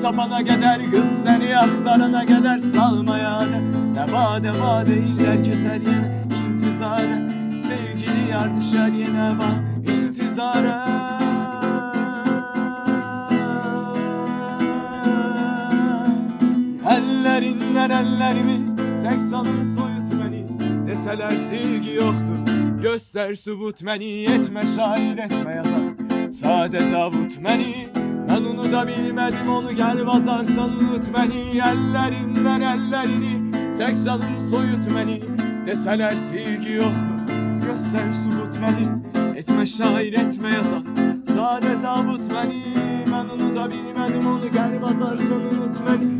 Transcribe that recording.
tapana qədər, qız səni axtarana qədər salmaya da. Nə vade vade illər keçər yenə intizara, sevgili yar düşər yenə bax intizara. Əllərindən əllərimi çək salın soyut məni, desələr sevgi yoxdur göstər sübut məni. Etmə şair etmə yazar, sadəcə avut məni. Mən unuda bilmədim onu, gəl bacarsan unut məni. Əllərindən əllərini çək salın soyut məni, desələr sevgi yoxdur göstər sübut məni. Etmə şair etmə yazar, sadəcə avut məni. Mən unuda bilmədim onu, gəl bacarsan unut məni.